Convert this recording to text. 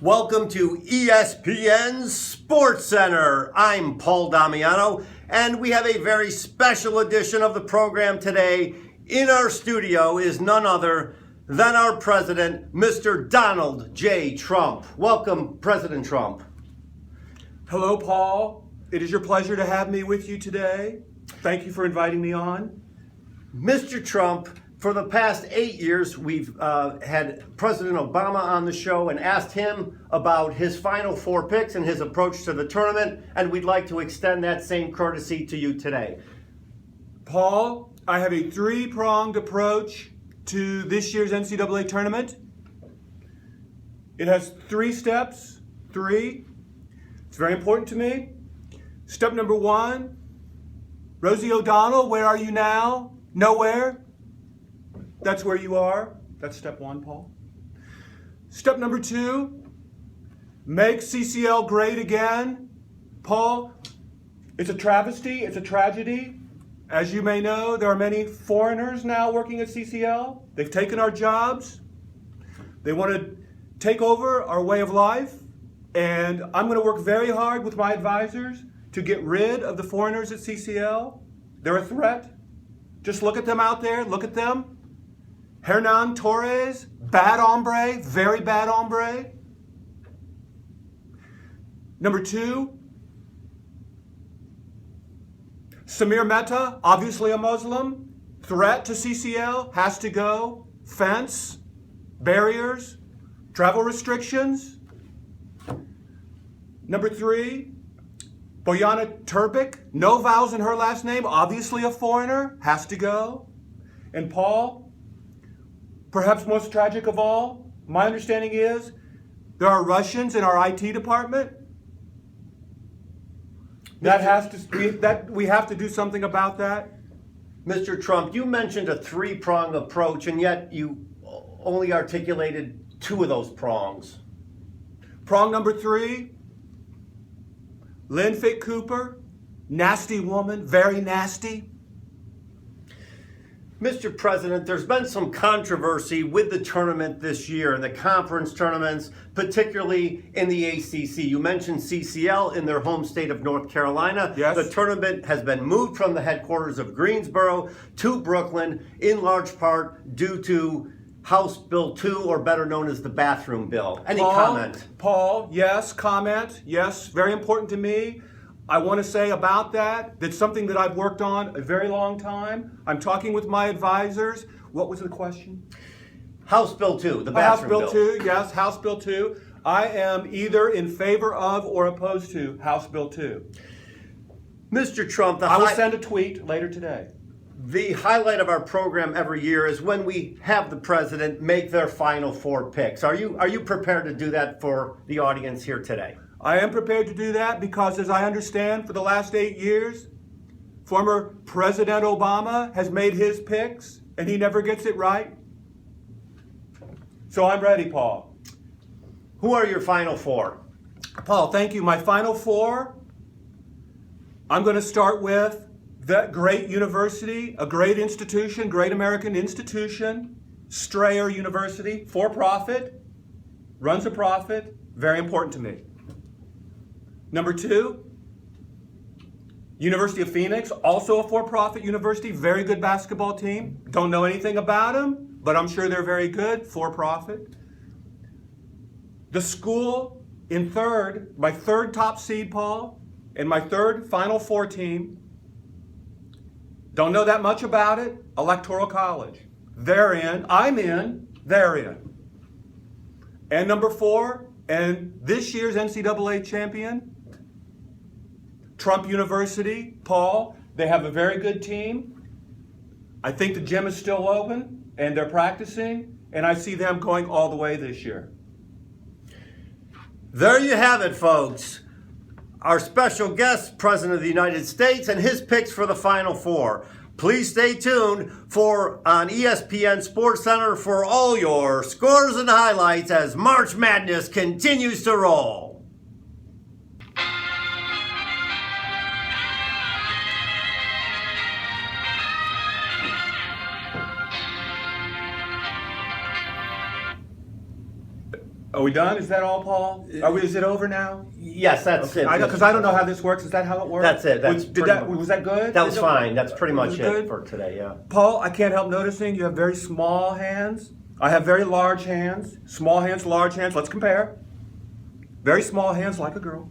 Welcome to ESPN Sports Center. I'm Paul Damiano, and we have a very special edition of the program today. In our studio is none other than our president, Mr. Donald J. Trump. Welcome, President Trump. Hello, Paul. It is your pleasure to have me with you today. Thank you for inviting me on. Mr. Trump, for the past 8 years, we've had President Obama on the show and asked him about his Final Four picks and his approach to the tournament, and we'd like to extend that same courtesy to you today. Paul, I have a three-pronged approach to this year's NCAA tournament. It has 3 steps. 3. It's very important to me. Step number 1, Rosie O'Donnell, where are you now? Nowhere. That's where you are. That's step 1, Paul. Step number 2, make CCL great again. Paul, it's a travesty, it's a tragedy. As you may know, there are many foreigners now working at CCL. They've taken our jobs. They want to take over our way of life. And I'm going to work very hard with my advisors to get rid of the foreigners at CCL. They're a threat. Just look at them out there. Look at them. Hernan Torres, bad hombre, very bad hombre. Number 2, Samir Mehta, obviously a Muslim, threat to CCL, has to go. Fence, barriers, travel restrictions. Number 3, Bojana Turbik, no vowels in her last name, obviously a foreigner, has to go. And Paul, perhaps most tragic of all, my understanding is there are Russians in our IT department. We have to do something about that. Mr. Trump, you mentioned a 3-prong approach, and yet you only articulated 2 of those prongs. Prong number 3, Lynn Fick Cooper, nasty woman, very nasty. Mr. President, there's been some controversy with the tournament this year and the conference tournaments, particularly in the ACC. You mentioned CCL in their home state of North Carolina. Yes. The tournament has been moved from the headquarters of Greensboro to Brooklyn, in large part due to House Bill 2, or better known as the bathroom bill. Any comment? Paul, yes, comment. Yes, very important to me. I want to say about that's something that I've worked on a very long time. I'm talking with my advisors. What was the question? House Bill 2, the bathroom bill. House Bill 2, yes, House Bill 2. I am either in favor of or opposed to House Bill 2. Mr. Trump, I will send a tweet later today. The highlight of our program every year is when we have the president make their Final Four picks. Are you prepared to do that for the audience here today? I am prepared to do that because, as I understand, for the last 8 years, former President Obama has made his picks, and he never gets it right. So I'm ready, Paul. Who are your Final Four? Paul, thank you. My Final Four, I'm going to start with that great university, a great institution, great American institution, Strayer University, for-profit, runs a profit, very important to me. Number 2, University of Phoenix, also a for-profit university, very good basketball team. Don't know anything about them, but I'm sure they're very good, for-profit. The school in 3rd, my 3rd top seed, Paul, and my 3rd Final Four team, don't know that much about it, Electoral College. They're in, I'm in, they're in. And number 4, and this year's NCAA champion, Trump University, Paul, they have a very good team. I think the gym is still open, and they're practicing, and I see them going all the way this year. There you have it, folks. Our special guest, President of the United States, and his picks for the Final Four. Please stay tuned on ESPN Sports Center for all your scores and highlights as March Madness continues to roll. Are we done? Is that all, Paul? Is it over now? Yes, that's it. Because I don't know how this works. Is that how it works? That's it. That's Was that good? That was fine. That's pretty much Was it good? for today, yeah. Paul, I can't help noticing you have very small hands. I have very large hands. Small hands, large hands. Let's compare. Very small hands like a girl.